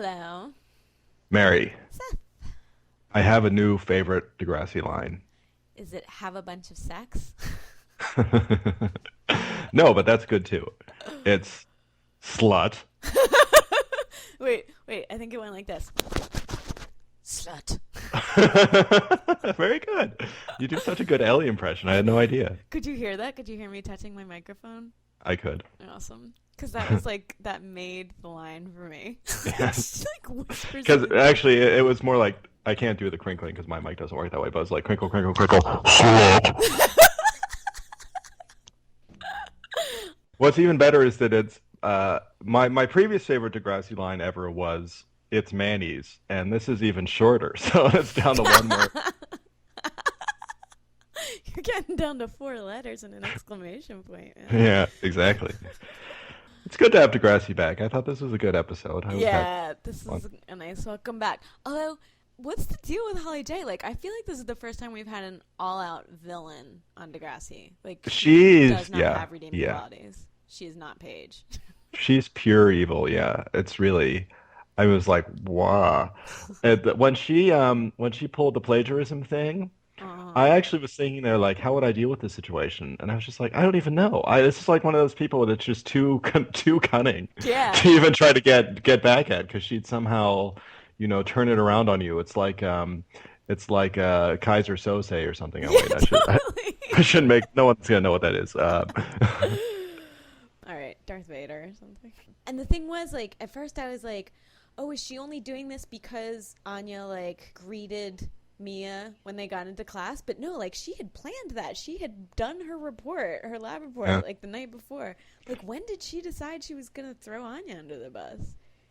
Hello. Mary, Seth. I have a new favorite Degrassi line. Is it have a bunch of sex? No, but that's good too. It's slut. Wait, I think it went like this. Slut. Very good. You do such a good Ellie impression. I had no idea. Could you hear that? Could you hear me touching my microphone? I could. Awesome. Because that was like, that made the line for me. Yeah. Just like whispers Because of it. actually, it was more like I can't do the crinkling because my mic doesn't work that way. But it's like crinkle, crinkle, crinkle. Slut. What's even better is that it's my previous favorite Degrassi line ever was "It's Manny's," and this is even shorter, so it's down to one more. You're getting down to 4 letters and an exclamation point, man. Yeah, exactly. It's good to have Degrassi back. I thought this was a good episode. I was happy. Yeah, this Fun. is a nice welcome back. Although, what's the deal with Holly J? Like, I feel like this is the first time we've had an all-out villain on Degrassi. Like, she She's does not yeah, have redeeming yeah. qualities. She is not Paige. She's pure evil. Yeah, it's really. I was like, wow. When she pulled the plagiarism thing, I Uh, actually was thinking there like, how would I deal with this situation? And I was just like, I don't even know. This is like one of those people that's just too cunning yeah. to even try to get back at because she'd somehow, turn it around on you. It's like Kaiser Sose or something. Oh Yeah, wait, totally. I shouldn't make. No one's gonna know what that is. All right, Darth Vader or something. And the thing was, like, at first I was like, oh, is she only doing this because Anya, like, greeted Mia when they got into class? But no, like, she had planned that. She had done her report, her lab Yeah. report, like, the night before. Like, when did she decide she was going to throw Anya under the bus?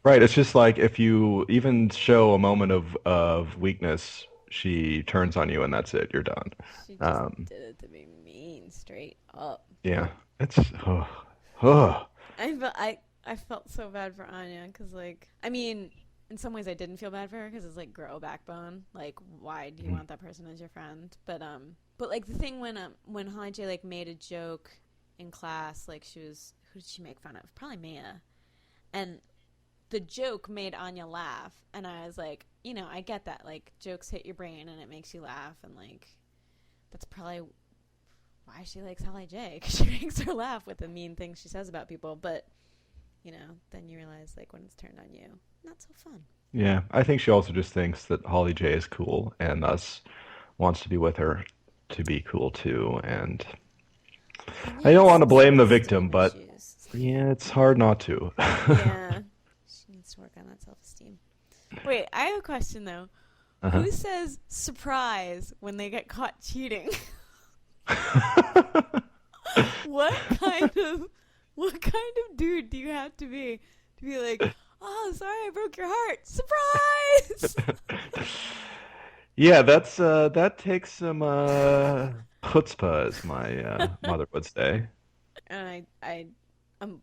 Right. It's just like if you even show a moment of weakness, she turns on you, and that's it. You're done. She just Um, did it to be mean, straight up. yeah. It's. Oh, oh. I felt so bad for Anya because, like, I mean, in some ways I didn't feel bad for her because it's like, girl, backbone. Like, why do you want that person as your friend? But like the thing when Holly J like made a joke in class, like she was, who did she make fun of? Probably Mia, and the joke made Anya laugh, and I was like, I get that. Like, jokes hit your brain and it makes you laugh, and like that's probably why she likes Holly J, because she makes her laugh with the mean things she says about people. But then you realize, like, when it's turned on you, not so fun. Yeah. I think she also just thinks that Holly J is cool, and thus wants to be with her to be cool too. And Anya I don't has want to some blame the self-esteem victim, but issues. yeah, it's hard not to. Yeah, she needs to work on that self-esteem. Wait, I have a question though. Uh-huh. Who says surprise when they get caught cheating? what kind of what kind of dude do you have to be like, oh, sorry, I broke your heart. Surprise! Yeah, that takes some chutzpah, as my mother would say. And I'm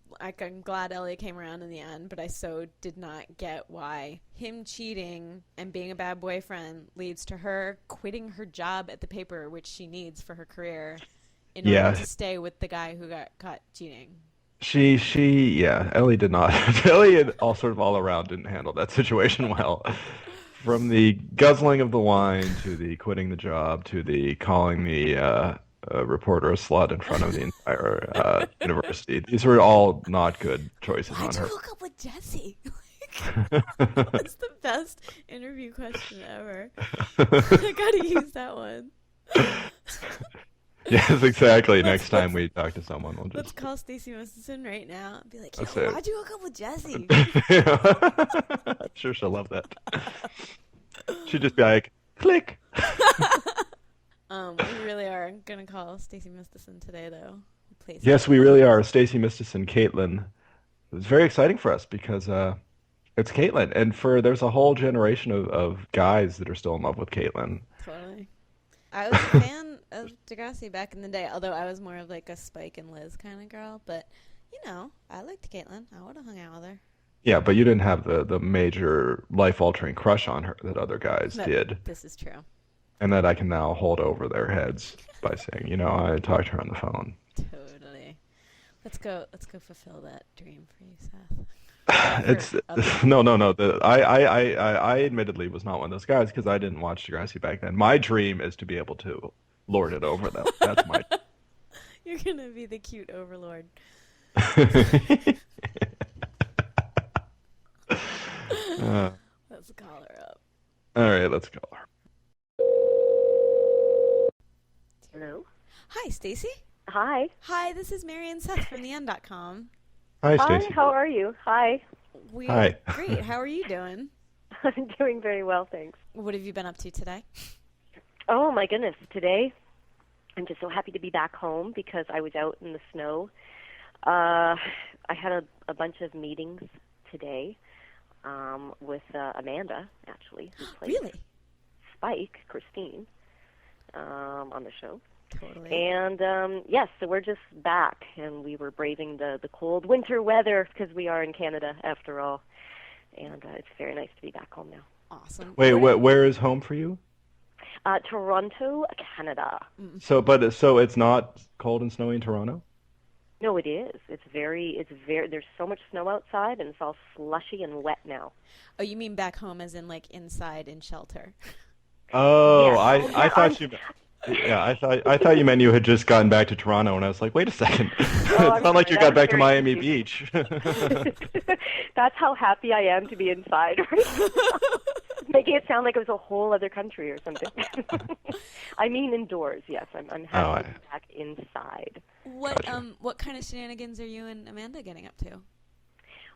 glad Elliot came around in the end, but I so did not get why him cheating and being a bad boyfriend leads to her quitting her job at the paper, which she needs for her career, in order Yeah, to stay with the guy who got caught cheating. yeah, Ellie did not. Ellie and all around didn't handle that situation well. From the guzzling of the wine to the quitting the job to the calling the reporter a slut in front of the entire university. These were all not good choices Why'd on you her. hook up with Jesse? That's the best interview question ever. I gotta use that one. Yes, exactly. Let's Next time let's we talk to someone, we'll let's just call Stacie Mistysyn right now and be like, "Yo, that's it. why'd you hook up with Jesse?" I'm sure she'll love that. She'd just be like, click. We really are gonna call Stacie Mistysyn today, though. Please Yes, we really are. Stacie Mistysyn, Caitlin. It was very exciting for us because it's Caitlin, and there's a whole generation of guys that are still in love with Caitlin. totally. I was a fan of Degrassi back in the day, although I was more of like a Spike and Liz kind of girl. But I liked Caitlin. I would have hung out with her. Yeah, but you didn't have the major life-altering crush on her that other guys No, did, this is true. and that I can now hold over their heads by saying, I talked to her on the phone. Totally. Let's go. Let's go fulfill that dream for you, Seth. for It's other no, people. no, no. I admittedly was not one of those guys because I didn't watch Degrassi back then. My dream is to be able to lord it over them. That's my. You're gonna be the cute overlord. uh, Let's call her up. all right, let's go. Hello. Hi, Stacie. Hi. Hi, this is Mary and Seth from the Hi, Hi, Stacie. how are you? Hi. We're Hi. great. How are you doing? I'm doing very well, thanks. What have you been up to today? Oh my goodness, today I'm just so happy to be back home because I was out in the snow. I had a bunch of meetings today with Amanda, actually, who plays Really? Spike, Christine, on the show. Totally. And yes, so we're just back, and we were braving the cold winter weather because we are in Canada after all. And it's very nice to be back home now. Awesome. Wait, What where is home for you? Toronto, Canada. So it's not cold and snowy in Toronto? No, it is. It's very. There's so much snow outside, and it's all slushy and wet now. Oh, you mean back home as in like inside in shelter? Oh, Yes. Oh, I yeah. thought you. Yeah, I thought you meant you had just gotten back to Toronto, and I was like, wait a second. Oh, It's I'm not like sorry. you That got was back to very Miami confusing. Beach. That's how happy I am to be inside right now. Making it sound like it was a whole other country or something. I mean indoors. Yes, I'm Oh, happy to be back inside. gotcha. What kind of shenanigans are you and Amanda getting up to?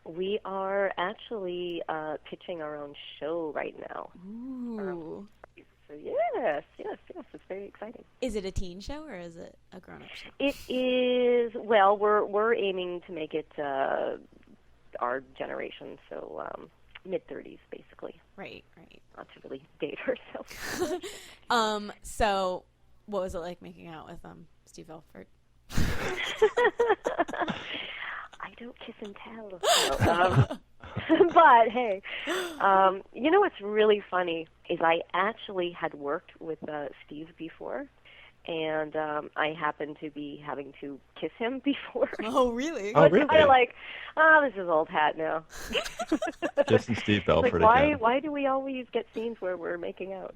We are actually pitching our own show right now. Ooh. So yes, it's very exciting. Is it a teen show or is it a grown-up show? It is, well, we're aiming to make it our generation, so mid-30s basically, Right. not to really date ourselves. So what was it like making out with Steve Belford? I don't kiss and tell. No, but hey, you know what's really funny is I actually had worked with Steve before, and I happened to be having to kiss him before. Oh, really? Oh, It's really? kind of like, this is old hat now. Kissing Steve It's like, Belford why again. why do we always get scenes where we're making out?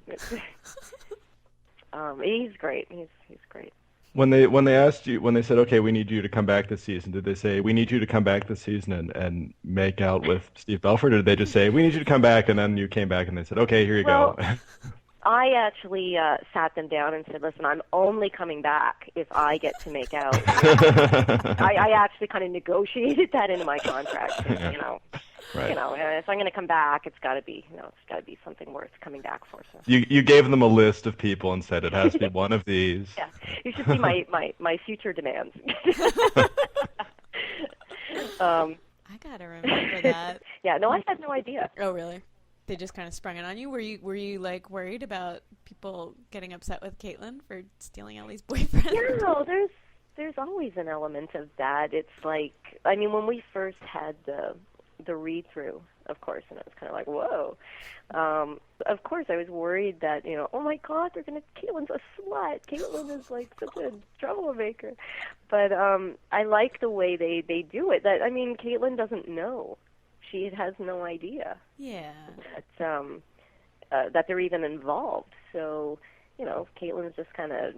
He's great. He's great. When they asked you when they said, okay, we need you to come back this season, did they say we need you to come back this season and make out with Steve Belford, or did they just say we need you to come back and then you came back and they said, okay, here you go? Well, I actually sat them down and said, listen, I'm only coming back if I get to make out. I actually kind of negotiated that into my contract. Yeah. You know, Right. if I'm going to come back, it's got to be, it's got to be something worth coming back for. So. You gave them a list of people and said it has to be one of these. Yeah, you should see my future demands. I gotta remember that. Yeah, no, I had no idea. Oh, really? They just kind of sprung it on you. Were you like worried about people getting upset with Caitlin for stealing Ellie's boyfriend? No, there's always an element of that. It's like, I mean, when we first had the read through, of course, and it was kind of like, whoa. Of course, I was worried that, oh my God, Caitlin's a slut. Caitlin is like such a troublemaker. But I like the way they do it. That, I mean, Caitlin doesn't know. She has no idea Yeah. that they're even involved. So, Caitlin's just kind of,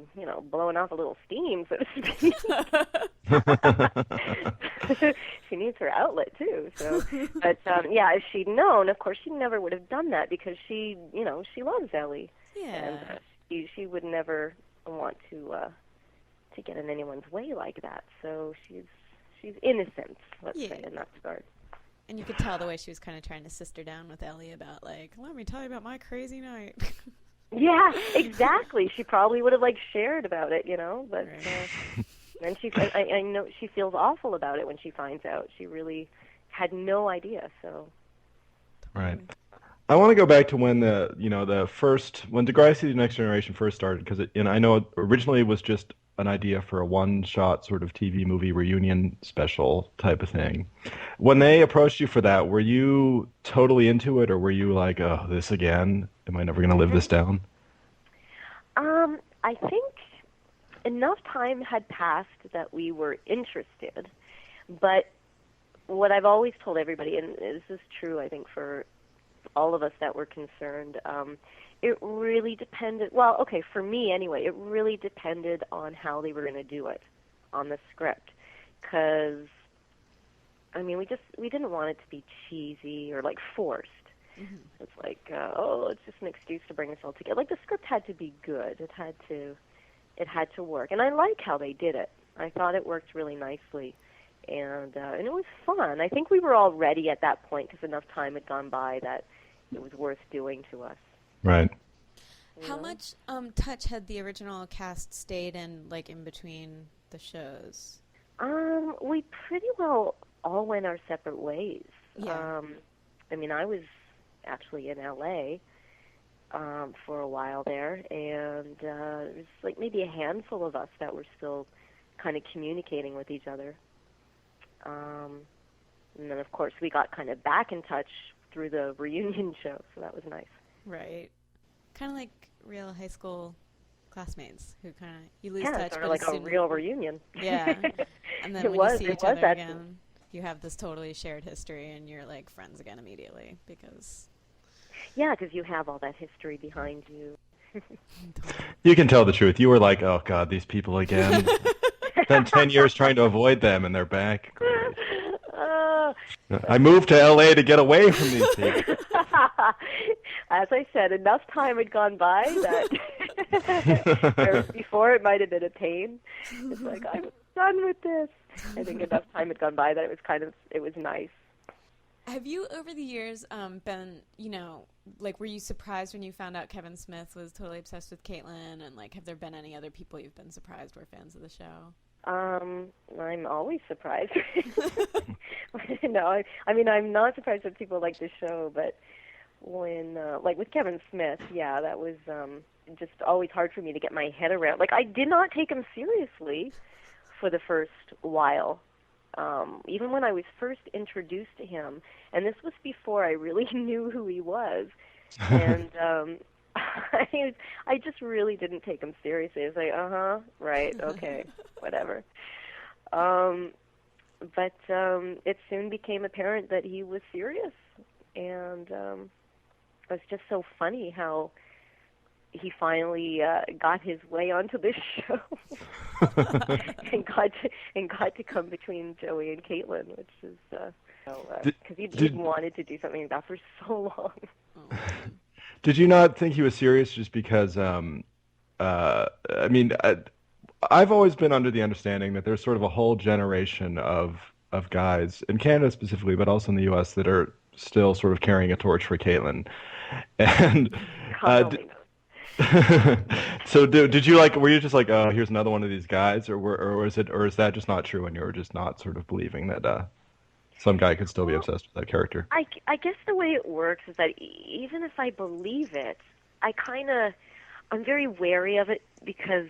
blowing off a little steam, so to speak. She needs her outlet too. So, but yeah, if she'd known, of course, she never would have done that because she loves Ellie, Yeah. and she would never want to get in anyone's way like that. So she's innocent, let's say, in that regard. And you could tell the way she was kind of trying to sister down with Ellie about like, let me tell you about my crazy night. Yeah, exactly. She probably would have shared about it, but Right. and I know she feels awful about it when she finds out. She really had no idea. So Right. I want to go back to when when Degrassi: The Next Generation first started, because I know it originally was just an idea for a one-shot sort of TV movie reunion special type of thing. When they approached you for that, were you totally into it, or were you like, oh, this again? Am I never going to live this down? I think enough time had passed that we were interested, but what I've always told everybody, and this is true, I think, for all of us that were concerned, it really depended, well, okay, for me anyway, it really depended on how they were going to do it on the script. Because, I mean, we didn't want it to be cheesy or, like, forced. Mm-hmm. It's like, it's just an excuse to bring us all together. Like, the script had to be good. It had to work. And I like how they did it. I thought it worked really nicely. And it was fun. I think we were all ready at that point because enough time had gone by that it was worth doing to us. Right. How much touch had the original cast stayed in, like, in between the shows? We pretty well all went our separate ways. Yeah. I mean, I was actually in LA for a while there, and it was like maybe a handful of us that were still kind of communicating with each other. And then, of course, we got kind of back in touch through the reunion show, so that was nice. Right. Kind of like real high school classmates who kind of, you lose touch. Yeah, sort of like a real reunion. Yeah. And then when you see each other again, you have this totally shared history, and you're, like, friends again immediately because... Yeah, because you have all that history behind you. You can tell the truth. You were like, oh, God, these people again. Spent 10 years trying to avoid them, and they're back. Great. I moved to L.A. to get away from these people. As I said, enough time had gone by that before it might have been a pain. It's like, I'm done with this. I think enough time had gone by that it was nice. Have you, over the years, been, like, were you surprised when you found out Kevin Smith was totally obsessed with Caitlin? And, like, have there been any other people you've been surprised were fans of the show? I'm always surprised. No, I mean, I'm not surprised that people like the show, but when, like with Kevin Smith, yeah, that was just always hard for me to get my head around. Like, I did not take him seriously for the first while. Even when I was first introduced to him, and this was before I really knew who he was, and I just really didn't take him seriously. I was like, right, okay, whatever. But it soon became apparent that he was serious, and it was just so funny how he finally got his way onto this show and got to come between Joey and Caitlin, which is because he'd wanted to do something like that for so long. Did you not think he was serious just because? I've always been under the understanding that there's sort of a whole generation of guys in Canada specifically, but also in the U.S. that are still sort of carrying a torch for Caitlin, and. So did you were you just like, oh, here's another one of these guys, or is that just not true and you were just not sort of believing that some guy could still be obsessed with that character? I guess the way it works is that even if I believe it, I'm very wary of it because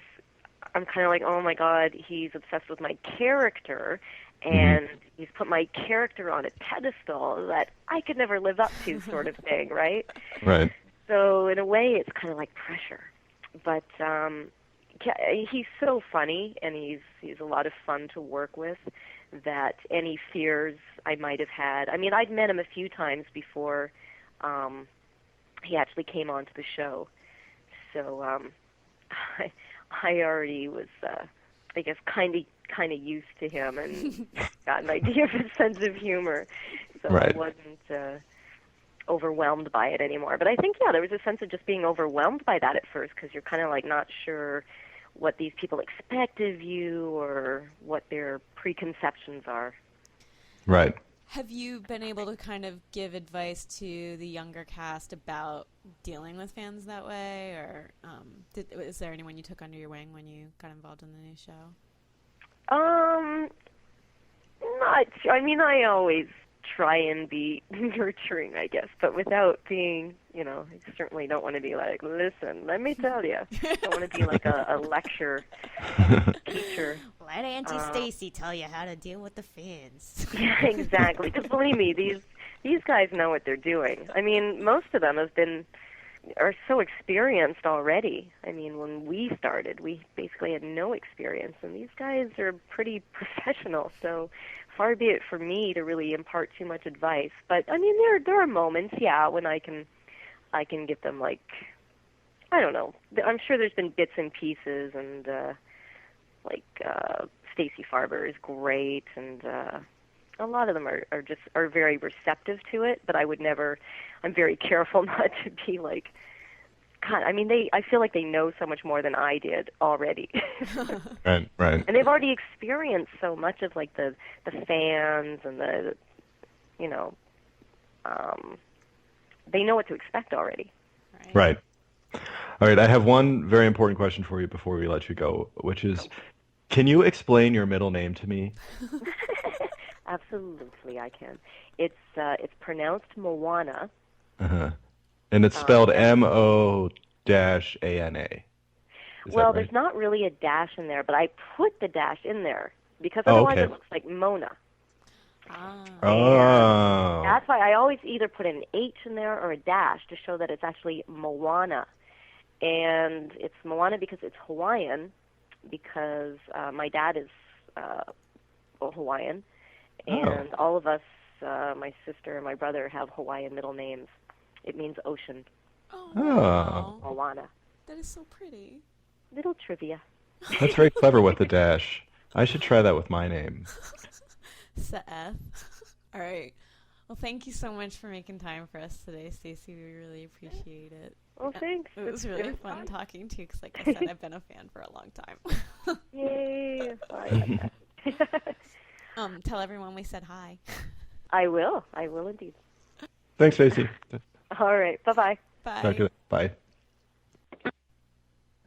I'm kind of like, oh my God, he's obsessed with my character and he's put my character on a pedestal that I could never live up to, sort of thing, right? Right. So in a way, it's kind of like pressure, but he's so funny and he's a lot of fun to work with. That any fears I might have had, I mean, I'd met him a few times before he actually came onto the show, so I already was, I guess, kind of used to him and got an idea of his sense of humor, so right. I wasn't overwhelmed by it anymore. But I think, yeah, there was a sense of just being overwhelmed by that at first because you're kind of like not sure what these people expect of you or what their preconceptions are. Right. Have you been able to kind of give advice to the younger cast about dealing with fans that way, or is there anyone you took under your wing when you got involved in the new show? Not. I mean, I always try and be nurturing, I guess, but without being, I certainly don't want to be like, listen, let me tell you. I don't want to be like a lecture teacher. Let Auntie Stacie tell you how to deal with the fans. Yeah, exactly. Because believe me, these guys know what they're doing. I mean, most of them are so experienced already. I mean, when we started, we basically had no experience, and these guys are pretty professional. So far be it for me to really impart too much advice. But I mean, there are moments, yeah, when I can give them, like, I don't know. I'm sure there's been bits and pieces, and Stacey Farber is great, and a lot of them are very receptive to it. But I would never. I'm very careful not to be like. God, I mean, I feel like they know so much more than I did already. Right. And they've already experienced so much of, like, the fans and the, you know, they know what to expect already. Right. All right, I have one very important question for you before we let you go, which is, can you explain your middle name to me? Absolutely, I can. It's pronounced Moana. Uh-huh. And it's spelled M-O-A-N-A. Well, right? there's not really a dash in there, but I put the dash in there because otherwise it looks like Mona. Oh. That's why I always either put an H in there or a dash to show that it's actually Moana. And it's Moana because it's Hawaiian, because my dad is Hawaiian, and all of us, my sister and my brother, have Hawaiian middle names. It means ocean. Oh, wow. Moana. That is so pretty. Little trivia. That's very clever with the dash. I should try that with my name. Seth. All right. Well, thank you so much for making time for us today, Stacie. We really appreciate it. Well, thanks. It was really fun talking to you because, like I said, I've been a fan for a long time. Yay. Sorry about that. Tell everyone we said hi. I will indeed. Thanks, Stacie. All right. Bye-bye. Bye. Bye. Do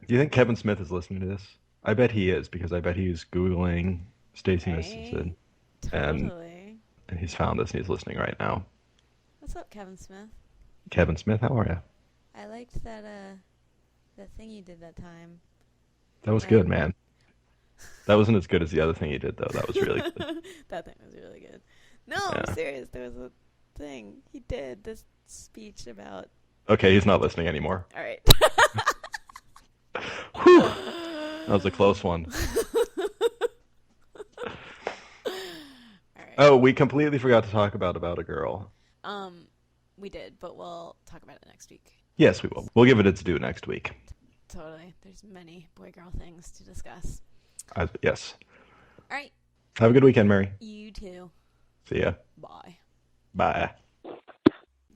you think Kevin Smith is listening to this? I bet he is, because I bet he's Googling Stacie Mistysyn. Totally. And he's found this and he's listening right now. What's up, Kevin Smith? Kevin Smith, how are you? I liked that thing you did that time. That was good, man. That wasn't as good as the other thing you did, though. That was really good. That thing was really good. No, I'm serious. There was a thing he did, this speech about... Okay, he's not listening anymore. All right. Whew. That was a close one. All right. Oh, we completely forgot to talk about a girl. We did, but we'll talk about it next week. Yes, we will. We'll give it its due next week. Totally. There's many boy-girl things to discuss. Yes. All right. Have a good weekend, Mary. You too. See ya. Bye. Bye.